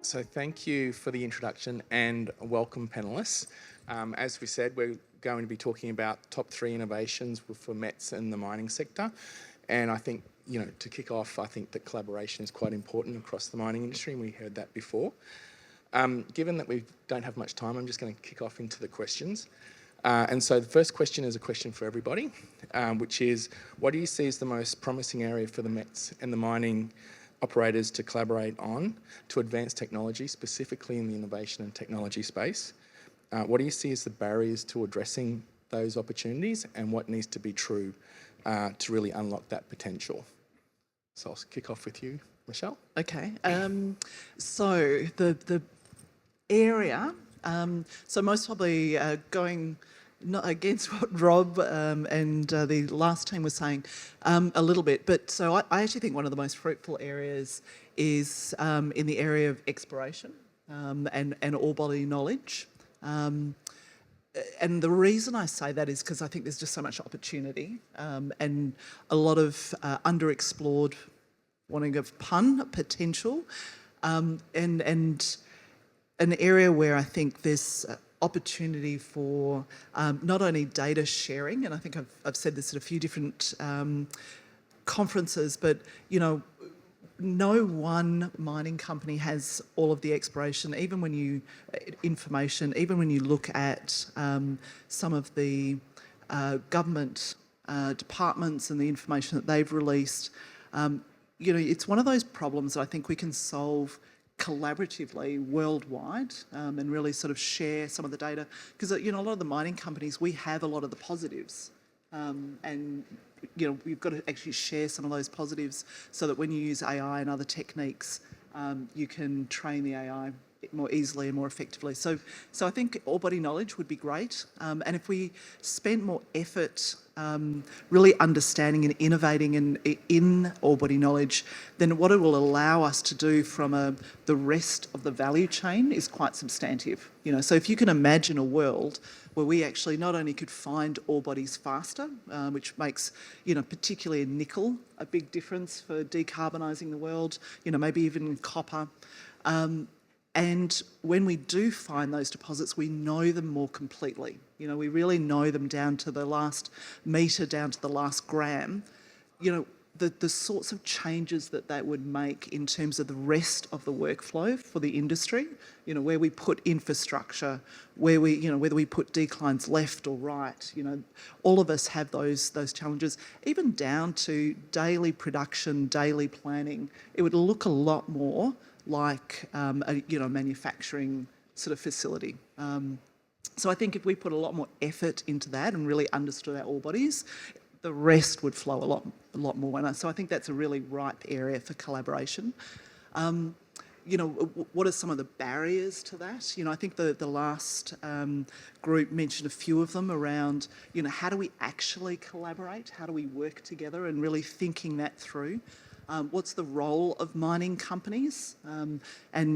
So thank you for the introduction and welcome panellists. As we said, we're going to be talking about top 3 innovations for METS in the mining sector. And I think, to kick off, I think that collaboration is quite important across the mining industry, and we heard that before. Given that we don't have much time, I'm just going to kick off into the questions. And so the first question is a question for everybody, which is, what do you see as the most promising area for the METS and the mining operators to collaborate on to advance technology, specifically in the innovation and technology space? What do you see as the barriers to addressing those opportunities, and what needs to be true to really unlock that potential? So I'll kick off with you, Michelle. Okay, so the area, so most probably going not against what Rob and the last team was saying a little bit, but so I actually think one of the most fruitful areas is in the area of exploration and ore body knowledge. And the reason I say that is because I think there's just so much opportunity and a lot of underexplored, wanting of pun, potential, and an area where I think there's opportunity for not only data sharing, and I think I've said this at a few different conferences, but no one mining company has all of the exploration, even when you look at some of the government departments and the information that they've released. It's one of those problems that I think we can solve collaboratively worldwide and really sort of share some of the data, because a lot of the mining companies, we have a lot of the positives and we've got to actually share some of those positives so that when you use AI and other techniques, you can train the AI more easily and more effectively. So I think ore body knowledge would be great, and if we spent more effort really understanding and innovating in ore body knowledge, then what it will allow us to do from the rest of the value chain is quite substantive. So if you can imagine a world where we actually not only could find ore bodies faster, which makes, particularly in nickel, a big difference for decarbonising the world, maybe even in copper. And when we do find those deposits, we know them more completely. We really know them down to the last metre, down to the last gram. The sorts of changes that would make in terms of the rest of the workflow for the industry, where we put infrastructure, where we, whether we put declines left or right, all of us have those challenges, even down to daily production, daily planning. It would look a lot more like a manufacturing sort of facility. So I think if we put a lot more effort into that and really understood our ore bodies, the rest would flow a lot more. And so I think that's a really ripe area for collaboration. What are some of the barriers to that? I think the last group mentioned a few of them around, how do we actually collaborate? How do we work together, and really thinking that through? What's the role of mining companies? And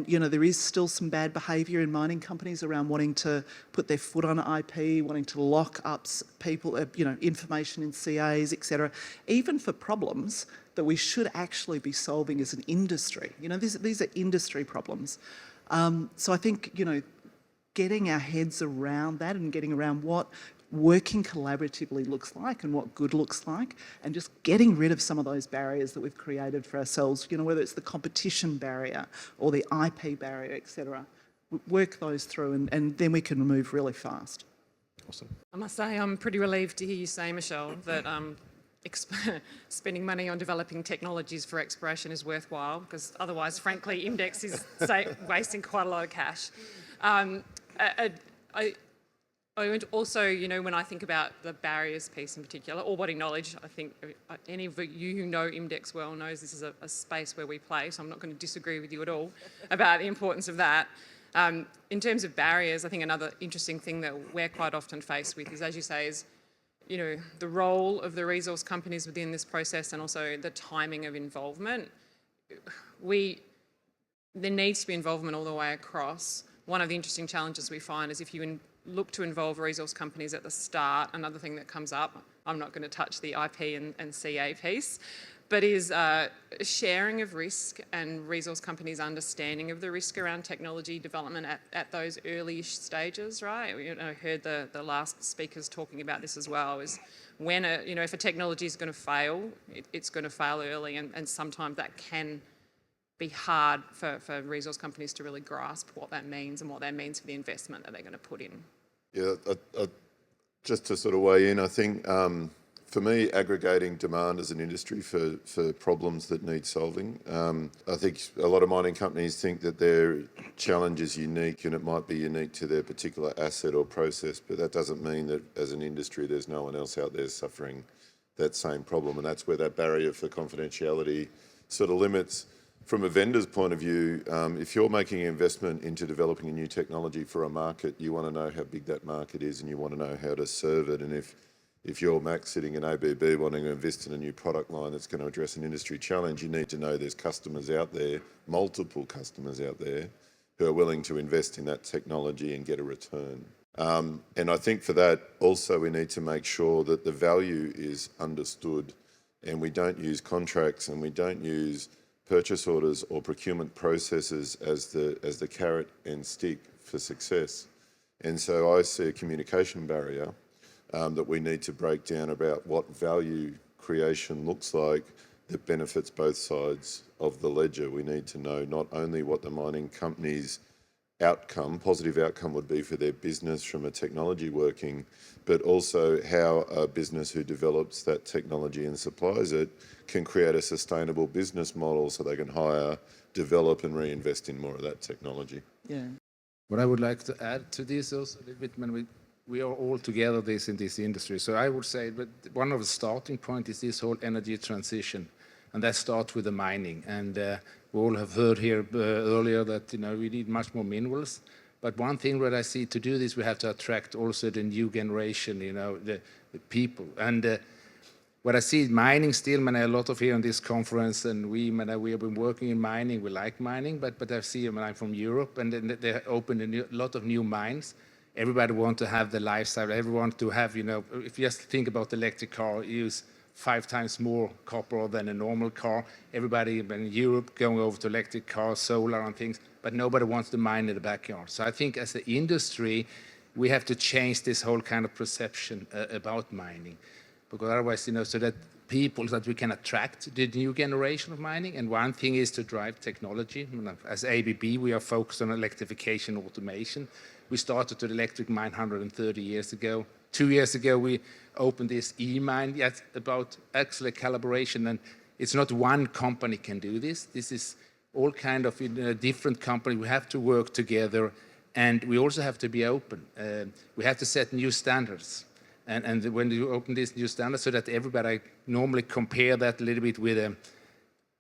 there is still some bad behaviour in mining companies around wanting to put their foot on IP, wanting to lock up people, information in CAs, etc., even for problems that we should actually be solving as an industry. These are industry problems. So I think, getting our heads around that and getting around what working collaboratively looks like and what good looks like, and just getting rid of some of those barriers that we've created for ourselves, whether it's the competition barrier or the IP barrier, etc. Work those through, and then we can move really fast. Awesome. I must say I'm pretty relieved to hear you say, Michelle, that spending money on developing technologies for exploration is worthwhile, because otherwise, frankly, IMDEX is wasting quite a lot of cash. I would also, when I think about the barriers piece in particular, ore body knowledge, I think any of you who know IMDEX well knows this is a space where we play, so I'm not going to disagree with you at all about the importance of that. In terms of barriers, I think another interesting thing that we're quite often faced with is, as you say, is the role of the resource companies within this process, and also the timing of involvement. There needs to be involvement all the way across. One of the interesting challenges we find is if you look to involve resource companies at the start, another thing that comes up, I'm not going to touch the IP and CA piece, but is sharing of risk and resource companies' understanding of the risk around technology development at those early stages, right? I heard the last speakers talking about this as well, is when, if a technology is going to fail, it's going to fail early, and sometimes that can be hard for resource companies to really grasp what that means and what that means for the investment that they're going to put in. Yeah, just to sort of weigh in, I think for me, aggregating demand as an industry for problems that need solving. I think a lot of mining companies think that their challenge is unique and it might be unique to their particular asset or process, but that doesn't mean that as an industry there's no one else out there suffering that same problem, and that's where that barrier for confidentiality sort of limits. From a vendor's point of view, if you're making an investment into developing a new technology for a market, you want to know how big that market is and you want to know how to serve it. And if you're Mac sitting in ABB wanting to invest in a new product line that's going to address an industry challenge, you need to know there's customers out there, multiple customers out there, who are willing to invest in that technology and get a return. And I think for that also we need to make sure that the value is understood, and we don't use contracts and we don't use purchase orders or procurement processes as the carrot and stick for success. And so I see a communication barrier that we need to break down about what value creation looks like that benefits both sides of the ledger. We need to know not only what the mining company's positive outcome would be for their business from a technology working, but also how a business who develops that technology and supplies it can create a sustainable business model so they can hire, develop and reinvest in more of that technology. Yeah. What I would like to add to this also a little bit, when we are all together in this industry. So I would say that one of the starting point is this whole energy transition, and that starts with the mining. And we all have heard here earlier that we need much more minerals. But one thing that I see to do this, we have to attract also the new generation, the people. And what I see mining still, a lot of here on this conference, and we have been working in mining, we like mining, but I see I'm from Europe, and then they opened a lot of new mines. Everybody wants to have the lifestyle, everyone wants to have, if you just think about the electric car, use 5 times more copper than a normal car. Everybody in Europe going over to electric cars, solar and things, but nobody wants to mine in the backyard. So I think as an industry, we have to change this whole kind of perception about mining, because otherwise, so that people, that we can attract the new generation of mining. And one thing is to drive technology. As ABB, we are focused on electrification automation. We started to electric mine 130 years ago. 2 years ago, we opened this e-mine. That's about actually calibration, and it's not one company can do this. This is all kind of different companies. We have to work together, and we also have to be open. We have to set new standards. And when you open these new standards, so that everybody normally compare that a little bit with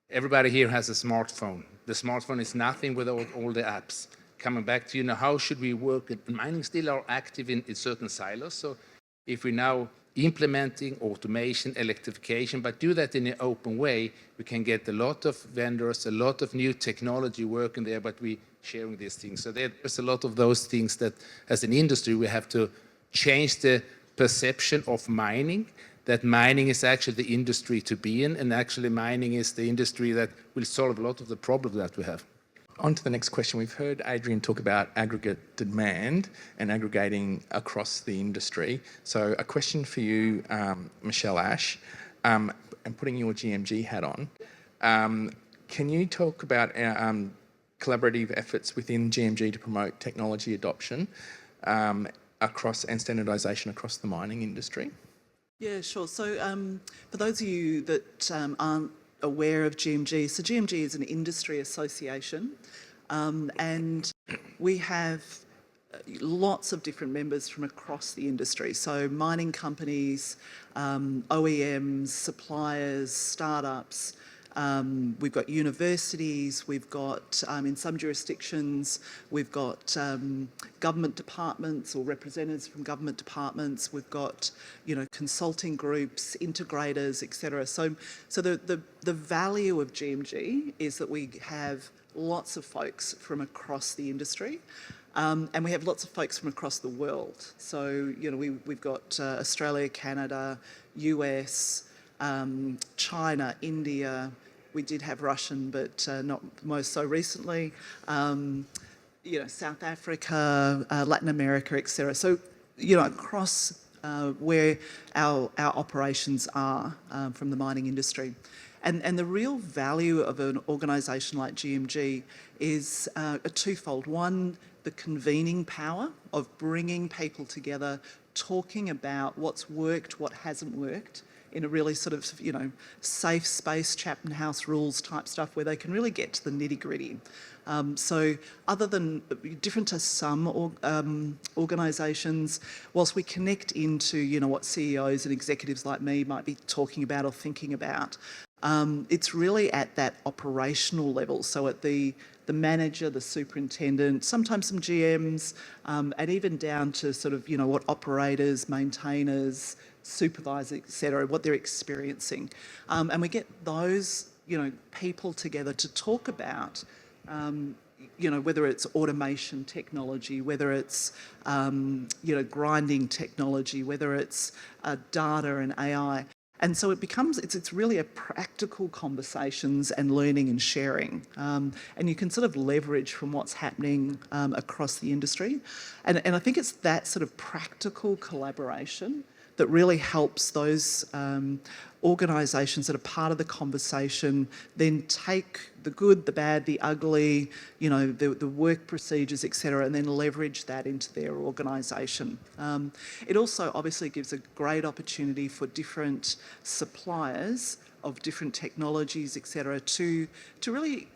everybody here has a smartphone. The smartphone is nothing without all the apps. Coming back to, how should we work? Mining still are active in certain silos. So if we're now implementing automation, electrification, but do that in an open way, we can get a lot of vendors, a lot of new technology working there, but we sharing these things. So there's a lot of those things that as an industry, we have to change the perception of mining, that mining is actually the industry to be in, and actually mining is the industry that will solve a lot of the problems that we have. On to the next question. We've heard Adrian talk about aggregate demand and aggregating across the industry. So a question for you, Michelle Ash, and putting your GMG hat on. Can you talk about collaborative efforts within GMG to promote technology adoption across and standardisation across the mining industry? Yeah, sure. So for those of you that aren't aware of GMG, so GMG is an industry association, and we have lots of different members from across the industry. So mining companies, OEMs, suppliers, startups. We've got universities, we've got, in some jurisdictions, we've got government departments or representatives from government departments, we've got, consulting groups, integrators, etc. So the value of GMG is that we have lots of folks from across the industry, and we have lots of folks from across the world. So, we've got Australia, Canada, US, China, India. We did have Russian, but not most so recently. South Africa, Latin America, etc. So, across where our operations are from the mining industry. And the real value of an organisation like GMG is a twofold. One, the convening power of bringing people together, talking about what's worked, what hasn't worked, in a really sort of, safe space, Chapman House rules type stuff where they can really get to the nitty-gritty. So other than, different to some organisations, whilst we connect into, what CEOs and executives like me might be talking about or thinking about, it's really at that operational level. So at the manager, the superintendent, sometimes some GMs, and even down to sort of, what operators, maintainers, supervisors, etc., what they're experiencing. And we get those, people together to talk about, whether it's automation technology, whether it's, grinding technology, whether it's data and AI. And so it's really a practical conversations and learning and sharing. And you can sort of leverage from what's happening across the industry. And I think it's that sort of practical collaboration that really helps those organisations that are part of the conversation then take the good, the bad, the ugly, the work procedures, etc., and then leverage that into their organisation. It also obviously gives a great opportunity for different suppliers of different technologies, etc., to really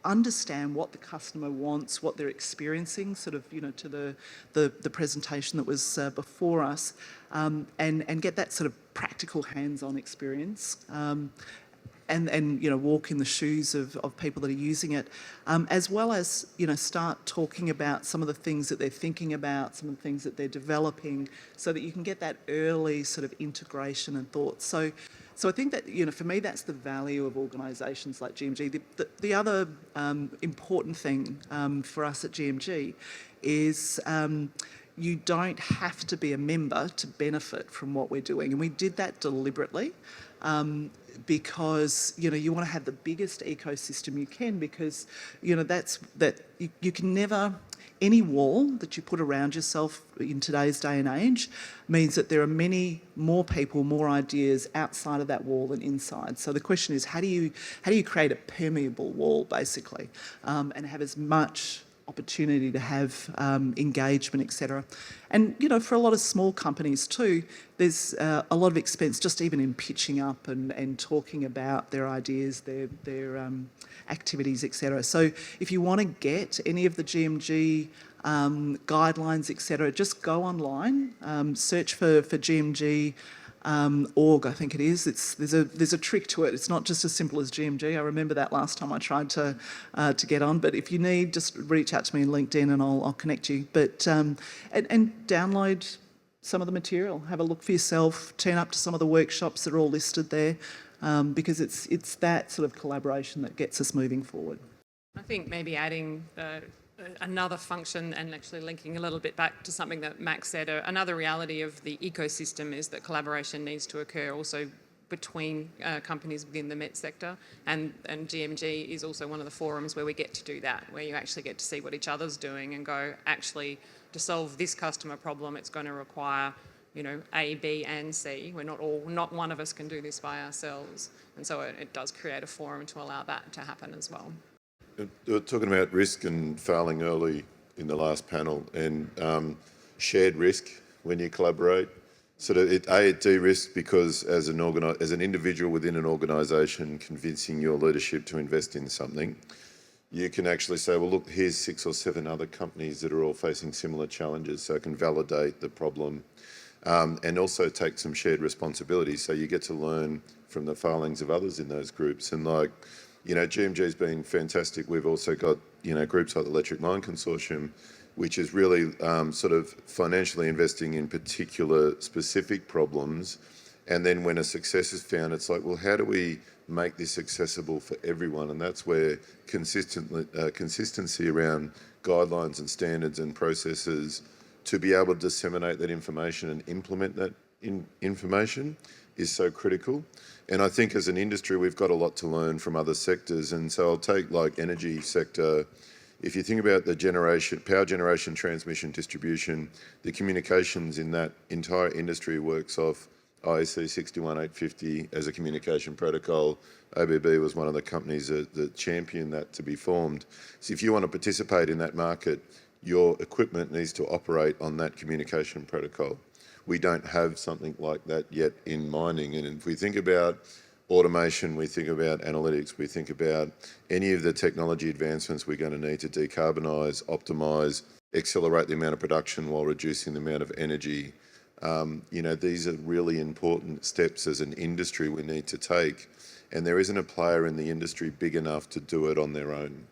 understand what the customer wants, what they're experiencing, sort of, to the presentation that was before us, and get that sort of practical hands-on experience, and walk in the shoes of people that are using it, as well as, start talking about some of the things that they're thinking about, some of the things that they're developing, so that you can get that early sort of integration and thoughts. So I think that, for me, that's the value of organisations like GMG. The other important thing for us at GMG is you don't have to be a member to benefit from what we're doing. And we did that deliberately because, you want to have the biggest ecosystem you can, because, you can never... Any wall that you put around yourself in today's day and age means that there are many more people, more ideas outside of that wall than inside. So the question is, how do you create a permeable wall, basically, and have as much opportunity to have engagement, etc. And, for a lot of small companies too, there's a lot of expense just even in pitching up and talking about their ideas, their activities, etc. So if you want to get any of the GMG guidelines, etc., just go online, search for GMG org, I think it is. There's a trick to it. It's not just as simple as GMG. I remember that last time I tried to get on. But if you need, just reach out to me on LinkedIn and I'll connect you. But and download some of the material. Have a look for yourself. Turn up to some of the workshops that are all listed there, because it's that sort of collaboration that gets us moving forward. I think maybe adding another function and actually linking a little bit back to something that Max said, another reality of the ecosystem is that collaboration needs to occur also between companies within the METS sector, and GMG is also one of the forums where we get to do that, where you actually get to see what each other's doing and go, actually, to solve this customer problem, it's going to require A, B and C. Not one of us can do this by ourselves. And so it does create a forum to allow that to happen as well. We were talking about risk and failing early in the last panel, and shared risk when you collaborate. So it de-risks because as an individual within an organisation convincing your leadership to invest in something, you can actually say, well, look, here's 6 or 7 other companies that are all facing similar challenges, so it can validate the problem and also take some shared responsibility. So you get to learn from the failings of others in those groups. And GMG's been fantastic. We've also got, groups like the Electric Mine Consortium, which is really sort of financially investing in particular specific problems. And then when a success is found, it's like, well, how do we make this accessible for everyone? And that's where consistency around guidelines and standards and processes to be able to disseminate that information and implement that information is so critical. And I think as an industry, we've got a lot to learn from other sectors. And so I'll take like energy sector. If you think about the power generation, transmission, distribution, the communications in that entire industry works off IEC 61850 as a communication protocol. ABB was one of the companies that championed that to be formed. So if you want to participate in that market, your equipment needs to operate on that communication protocol. We don't have something like that yet in mining. And if we think about automation, we think about analytics, we think about any of the technology advancements we're going to need to decarbonise, optimise, accelerate the amount of production while reducing the amount of energy. These are really important steps as an industry we need to take. And there isn't a player in the industry big enough to do it on their own.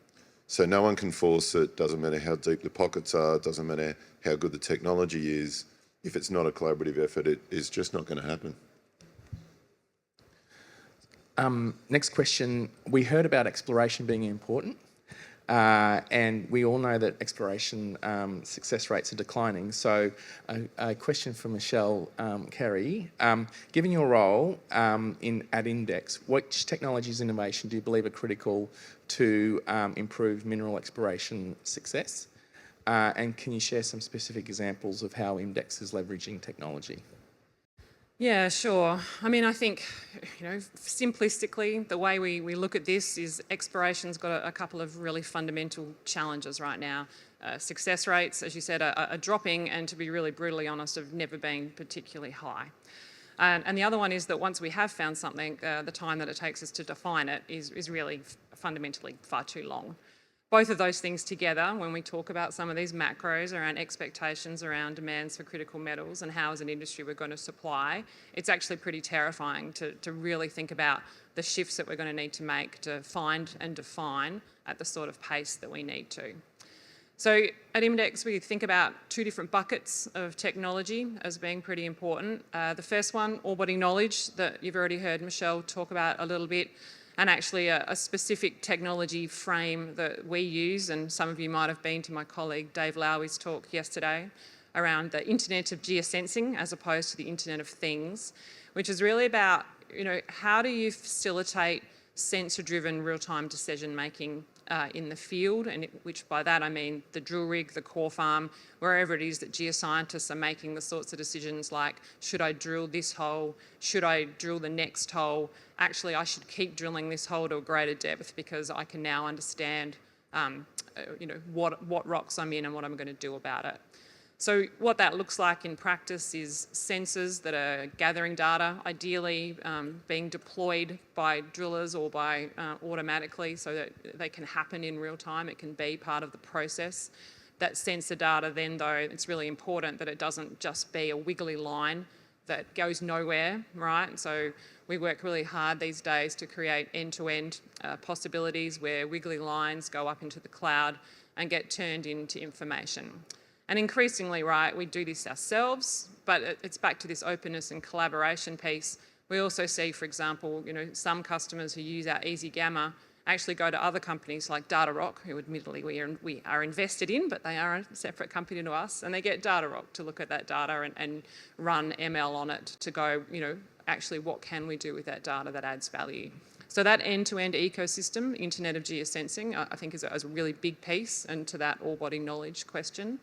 So no one can force it, doesn't matter how deep the pockets are, doesn't matter how good the technology is. If it's not a collaborative effort, it is just not going to happen. Next question. We heard about exploration being important, and we all know that exploration success rates are declining. So a question for Michelle Carey. Given your role at Index, which technologies and innovation do you believe are critical to improve mineral exploration success? And can you share some specific examples of how Index is leveraging technology? Yeah, sure. I mean, I think, simplistically, the way we look at this is exploration's got a couple of really fundamental challenges right now. Success rates, as you said, are dropping, and to be really brutally honest, have never been particularly high. And the other one is that once we have found something, the time that it takes us to define it is really fundamentally far too long. Both of those things together, when we talk about some of these macros around expectations around demands for critical metals and how as an industry we're going to supply, it's actually pretty terrifying to really think about the shifts that we're going to need to make to find and define at the sort of pace that we need to. So at Index, we think about two different buckets of technology as being pretty important. The first one, ore body knowledge, that you've already heard Michelle talk about a little bit, and actually a specific technology frame that we use, and some of you might have been to my colleague Dave Lowey's talk yesterday around the Internet of Geosensing as opposed to the Internet of Things, which is really about, how do you facilitate sensor-driven real-time decision-making in the field, and which by that I mean the drill rig, the core farm, wherever it is that geoscientists are making the sorts of decisions like, should I drill this hole? Should I drill the next hole? Actually, I should keep drilling this hole to a greater depth because I can now understand, what rocks I'm in and what I'm going to do about it. So what that looks like in practice is sensors that are gathering data, ideally being deployed by drillers or by automatically so that they can happen in real time. It can be part of the process. That sensor data then, though, it's really important that it doesn't just be a wiggly line that goes nowhere, right? So we work really hard these days to create end-to-end possibilities where wiggly lines go up into the cloud and get turned into information. And increasingly, right, we do this ourselves, but it's back to this openness and collaboration piece. We also see, for example, some customers who use our Easy Gamma actually go to other companies like Datarock, who admittedly we are invested in, but they are a separate company to us, and they get Datarock to look at that data and run ML on it to go, actually what can we do with that data that adds value? So that end-to-end ecosystem, Internet of Geosensing, I think is a really big piece, and to that ore body knowledge question.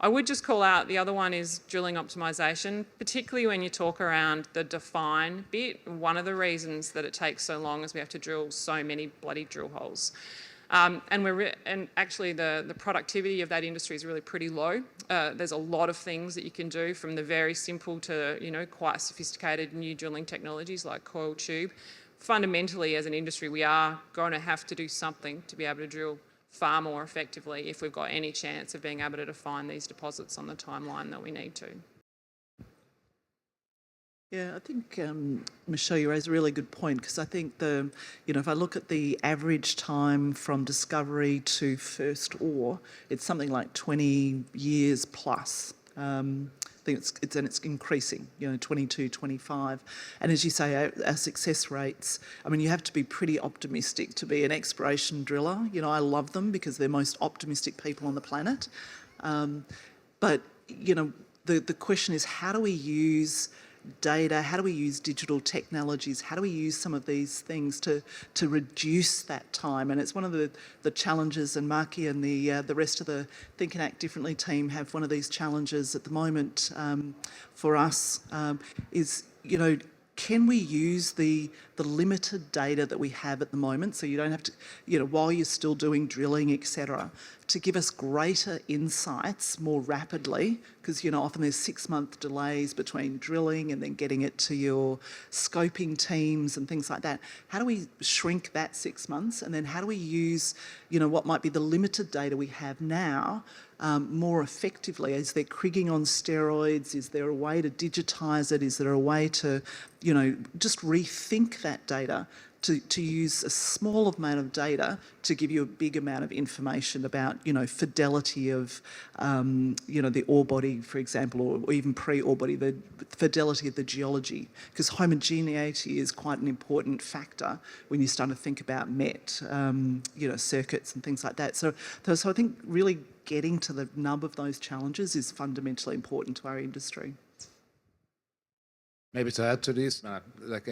I would just call out the other one is drilling optimisation, particularly when you talk around the define bit. One of the reasons that it takes so long is we have to drill so many bloody drill holes. And actually the productivity of that industry is really pretty low. There's a lot of things that you can do, from the very simple to quite sophisticated new drilling technologies like coil tube. Fundamentally, as an industry, we are going to have to do something to be able to drill far more effectively if we've got any chance of being able to define these deposits on the timeline that we need to. Yeah, I think, Michelle, you raise a really good point, because I think if I look at the average time from discovery to first ore, it's something like 20 years plus. I think it's increasing, 22, 25. And as you say, our success rates, I mean, you have to be pretty optimistic to be an exploration driller. I love them because they're most optimistic people on the planet. But, the question is, how do we use data? How do we use digital technologies? How do we use some of these things to reduce that time? And it's one of the challenges, and Marky and the rest of the Think and Act Differently team have one of these challenges at the moment for us is, you know, can we use the limited data that we have at the moment, so you don't have to, you know, while you're still doing drilling, etc., to give us greater insights more rapidly? Because, you know, often there's 6-month delays between drilling and then getting it to your scoping teams and things like that. How do we shrink that 6 months? And then how do we use, you know, what might be the limited data we have now more effectively? Is there kriging on steroids? Is there a way to digitise it? Is there a way to, you know, just rethink that data to use a small amount of data to give you a big amount of information about, you know, fidelity of, you know, the ore body, for example, or even pre-ore body, the fidelity of the geology, because homogeneity is quite an important factor when you start to think about MET, you know, circuits and things like that. So I think really getting to the nub of those challenges is fundamentally important to our industry. Maybe to add to this, like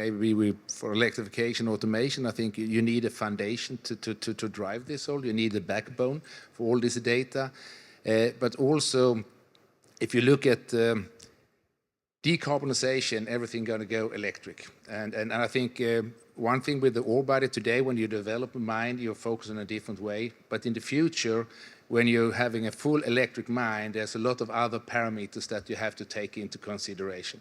for electrification, automation, I think you need a foundation to drive this all. You need a backbone for all this data. But also, if you look at decarbonization, everything going to go electric. And I think one thing with the ore body today, when you develop a mine, you're focused in a different way. But in the future, when you're having a full electric mine, there's a lot of other parameters that you have to take into consideration.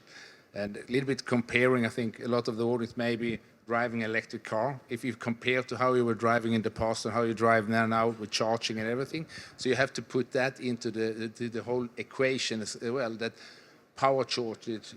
And a little bit comparing, I think a lot of the audience may be driving an electric car. If you compare to how you were driving in the past and how you drive now with charging and everything. So you have to put that into the whole equation as well, that power shortage,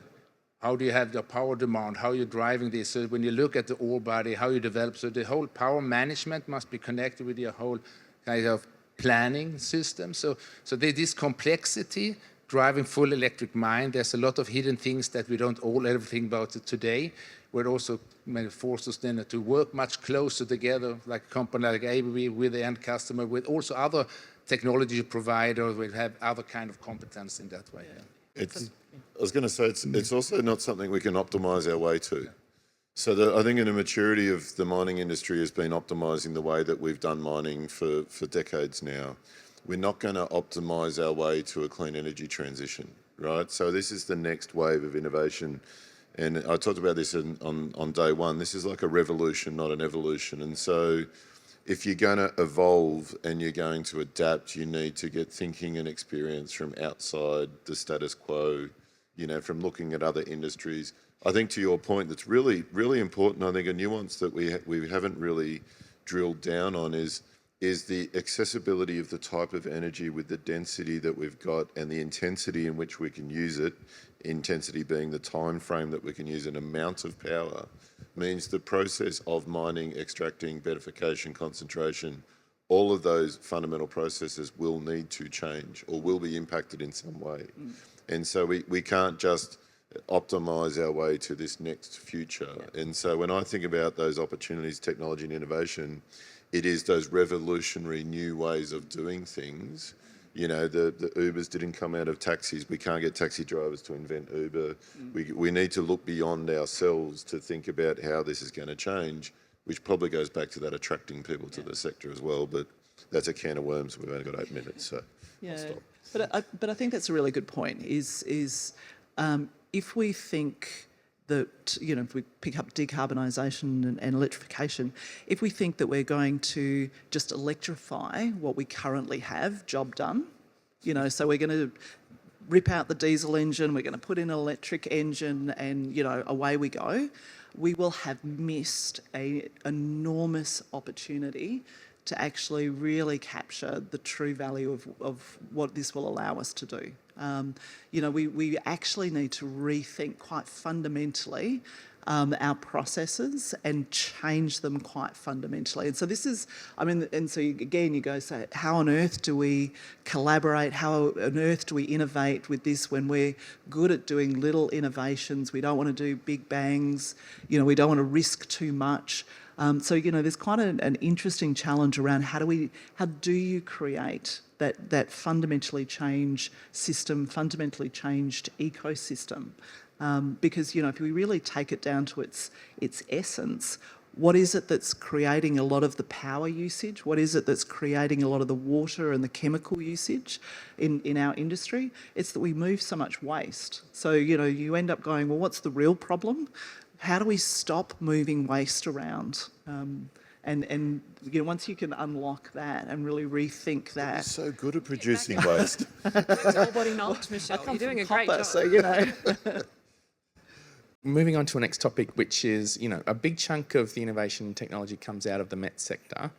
how do you have the power demand, how you're driving this. So when you look at the ore body, how you develop, so the whole power management must be connected with your whole kind of planning system. So this complexity, driving full electric mine, there's a lot of hidden things that we don't all everything about it today. Where it also forces us then to work much closer together, like a company like ABB with the end customer, with also other technology providers, we have other kind of competence in that way. Yeah. I was going to say, it's also not something we can optimise our way to. So I think an immaturity of the mining industry has been optimising the way that we've done mining for decades now. We're not going to optimise our way to a clean energy transition, right? So this is the next wave of innovation. And I talked about this on day one. This is like a revolution, not an evolution. And so if you're going to evolve and you're going to adapt, you need to get thinking and experience from outside the status quo, you know, from looking at other industries. I think to your point, that's really, really important. I think a nuance that we haven't really drilled down on is the accessibility of the type of energy with the density that we've got and the intensity in which we can use it, intensity being the time frame that we can use an amount of power, means the process of mining, extracting, beatification, concentration, all of those fundamental processes will need to change or will be impacted in some way. And so we can't just optimise our way to this next future. And so when I think about those opportunities, technology and innovation, it is those revolutionary new ways of doing things. You know, the Ubers didn't come out of taxis. We can't get taxi drivers to invent Uber. We need to look beyond ourselves to think about how this is going to change, which probably goes back to that attracting people to the sector as well. But that's a can of worms. We've only got 8 minutes, so I'll stop. But I think that's a really good point, is if we think that, you know, if we pick up decarbonisation and electrification, if we think that we're going to just electrify what we currently have, job done, you know, so we're going to rip out the diesel engine, we're going to put in an electric engine and, you know, away we go, we will have missed an enormous opportunity to actually really capture the true value of what this will allow us to do. You know, we actually need to rethink quite fundamentally our processes and change them quite fundamentally. And so this is, I mean, and so again, you go, so how on earth do we collaborate? How on earth do we innovate with this when we're good at doing little innovations? We don't want to do big bangs. You know, we don't want to risk too much. So, you know, there's quite an interesting challenge around how do you create that fundamentally changed system, fundamentally changed ecosystem Because, you know, if we really take it down to its essence, what is it that's creating a lot of the power usage? What is it that's creating a lot of the water and the chemical usage in our industry? It's that we move so much waste. So, you know, you end up going, well, what's the real problem? How do we stop moving waste around? And you know, once you can unlock that and really rethink that. You're so good at producing waste. It's all body knowledge, Michelle. You're doing a great Copper, job. so, you know. Moving on to our next topic, which is, you know, a big chunk of the innovation and technology comes out of the METS sector.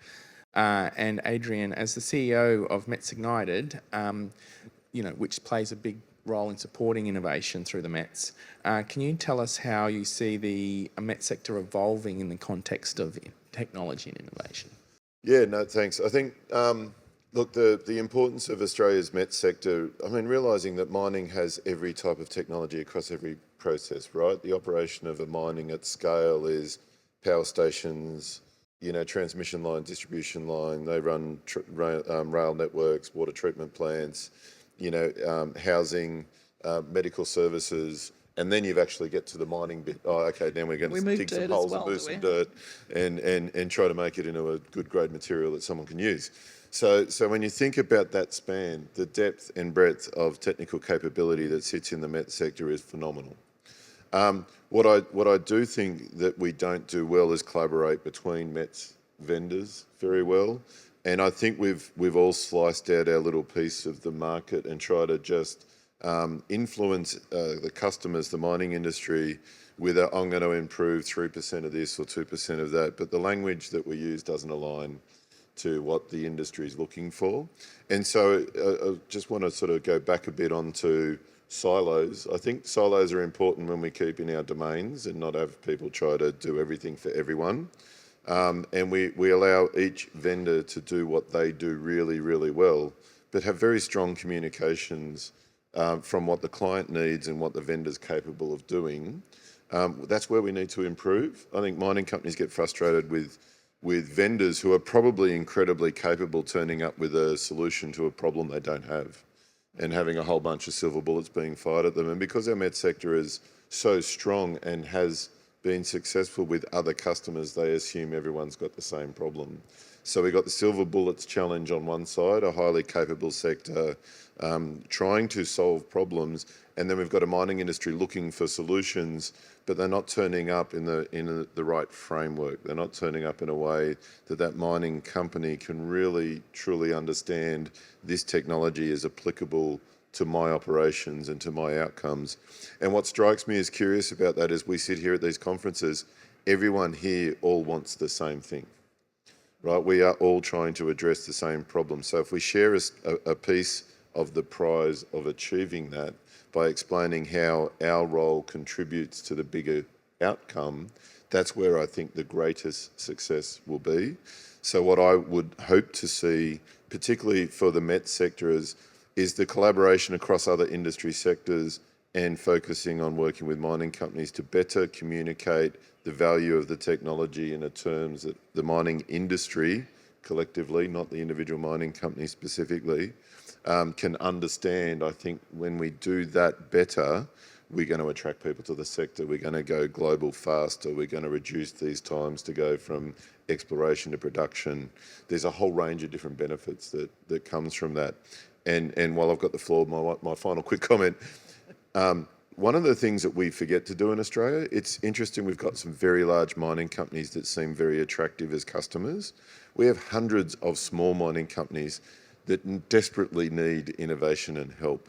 And Adrian, as the CEO of METS Ignited, you know, which plays a big role in supporting innovation through the METS, can you tell us how you see the METS sector evolving in the context of technology and innovation? Yeah, no, thanks. I think, look, the importance of Australia's METS sector, I mean, realising that mining has every type of technology across every process, right? The operation of a mining at scale is power stations, you know, transmission line, distribution line, they run rail networks, water treatment plants, you know, housing, medical services, and then you've actually get to the mining bit. Oh, okay, then we're going to dig some holes and move some dirt and try to make it into a good grade material that someone can use. So when you think about that span, the depth and breadth of technical capability that sits in the METS sector is phenomenal. What I do think that we don't do well is collaborate between METS vendors very well. And I think we've all sliced out our little piece of the market and try to just influence the customers, the mining industry, with I'm going to improve 3% of this or 2% of that. But the language that we use doesn't align to what the industry is looking for. And so I just want to sort of go back a bit onto silos. I think silos are important when we keep in our domains and not have people try to do everything for everyone. And we allow each vendor to do what they do really, really well, but have very strong communications from what the client needs and what the vendor's capable of doing. That's where we need to improve. I think mining companies get frustrated with vendors who are probably incredibly capable turning up with a solution to a problem they don't have and having a whole bunch of silver bullets being fired at them. And because our METS sector is so strong and has been successful with other customers, they assume everyone's got the same problem. So we've got the silver bullets challenge on one side, a highly capable sector trying to solve problems, and then we've got a mining industry looking for solutions, but they're not turning up in the right framework. They're not turning up in a way that mining company can really truly understand this technology is applicable to my operations and to my outcomes. And what strikes me as curious about that is we sit here at these conferences, everyone here all wants the same thing, right? We are all trying to address the same problem. So if we share a piece of the prize of achieving that by explaining how our role contributes to the bigger outcome, that's where I think the greatest success will be. So what I would hope to see, particularly for the METS sector, is the collaboration across other industry sectors and focusing on working with mining companies to better communicate the value of the technology in the terms that the mining industry collectively, not the individual mining company specifically, can understand. I think when we do that better, we're going to attract people to the sector. We're going to go global faster. We're going to reduce these times to go from exploration to production. There's a whole range of different benefits that comes from that. And while I've got the floor, my final quick comment, one of the things that we forget to do in Australia, it's interesting, we've got some very large mining companies that seem very attractive as customers. We have hundreds of small mining companies that desperately need innovation and help.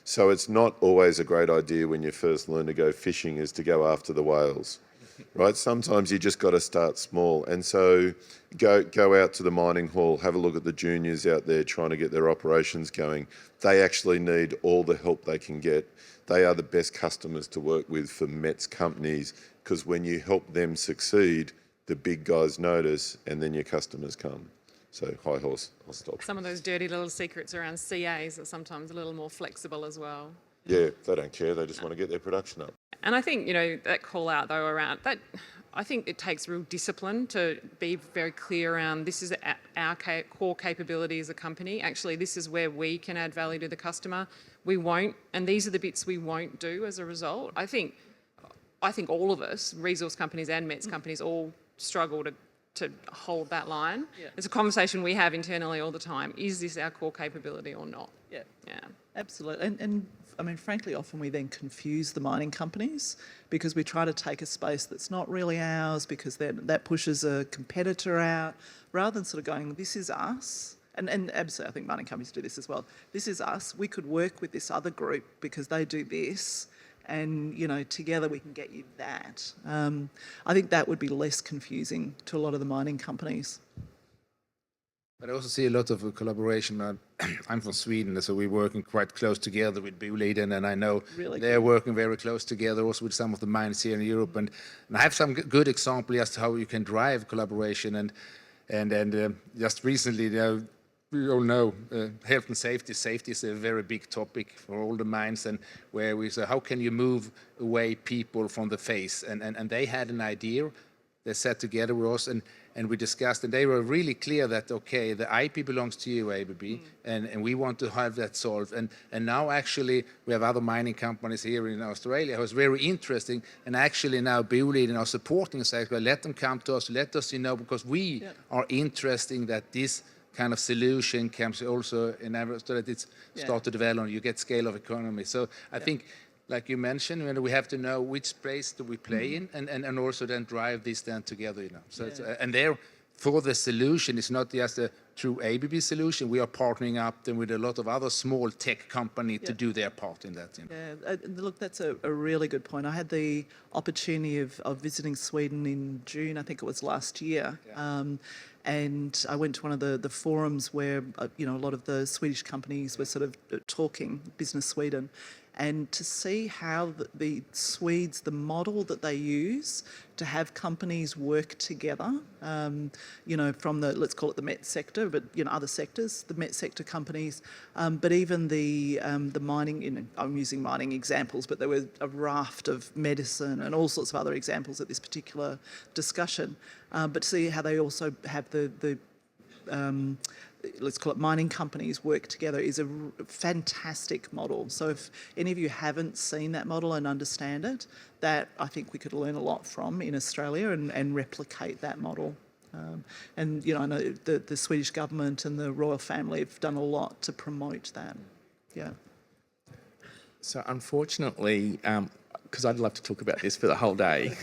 So it's not always a great idea when you first learn to go fishing is to go after the whales, right? Sometimes you just got to start small. And so go out to the mining hall, have a look at the juniors out there trying to get their operations going. They actually need all the help they can get. They are the best customers to work with for METS companies, because when you help them succeed, the big guys notice and then your customers come. So high horse, I'll stop. Some of those dirty little secrets around CAs are sometimes a little more flexible as well. Yeah, they don't care. They just want to get their production up. And I think, you know, that call out though around that, I think it takes real discipline to be very clear around this is our core capability as a company. Actually, this is where we can add value to the customer. We won't, and these are the bits we won't do as a result. I think all of us, resource companies and METS companies, all struggle to hold that line. Yeah. It's a conversation we have internally all the time. Is this our core capability or not? Yeah. Yeah. Absolutely. And I mean, frankly, often we then confuse the mining companies because we try to take a space that's not really ours because that pushes a competitor out, rather than sort of going, this is us. And absolutely, I think mining companies do this as well. This is us. We could work with this other group because they do this. And, you know, together we can get you that. I think that would be less confusing to a lot of the mining companies. But I also see a lot of collaboration. I'm from Sweden, so we're working quite close together with Boliden, and I know they're working very close together also with some of the mines here in Europe. And I have some good example as to how you can drive collaboration. And just recently, we all know health and safety. Safety is a very big topic for all the mines, and where we say, how can you move away people from the face? And they had an idea. They sat together with us and we discussed, and they were really clear that, okay, the IP belongs to you, ABB, and we want to have that solved. And now actually we have other mining companies here in Australia who is very interesting, and actually now Boliden are supporting us, well, let them come to us, let us, because we are interested that this kind of solution comes also in average, so that it's start to develop, you get scale of economy. So I think, like you mentioned, we have to know which space do we play in, and also then drive this then together, So and there, for the solution, it's not just a true ABB solution. We are partnering up then with a lot of other small tech companies to do their part in that. Yeah, look, that's a really good point. I had the opportunity of visiting Sweden in June, I think it was last year. And I went to one of the forums where, a lot of the Swedish companies were sort of talking, Business Sweden, and to see how the Swedes, the model that they use to have companies work together, from let's call it the METS sector, but, other sectors, the METS sector companies, but even the mining, I'm using mining examples, but there was a raft of medicine and all sorts of other examples at this particular discussion. But to see how they also have the let's call it mining companies work together is a fantastic model. So if any of you haven't seen that model and understand it, that I think we could learn a lot from in Australia and replicate that model. I know the Swedish government and the royal family have done a lot to promote that. Yeah. So unfortunately, because I'd love to talk about this for the whole day,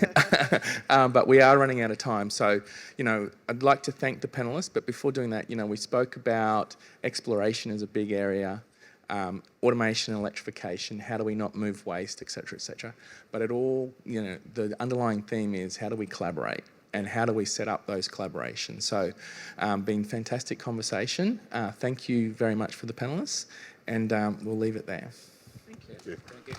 but we are running out of time. So, I'd like to thank the panellists, but before doing that, we spoke about exploration as a big area, automation and electrification, how do we not move waste, et cetera, but it all, the underlying theme is how do we collaborate and how do we set up those collaborations. So, been fantastic conversation. Thank you very much for the panellists, and we'll leave it there. Thank you. Thank you.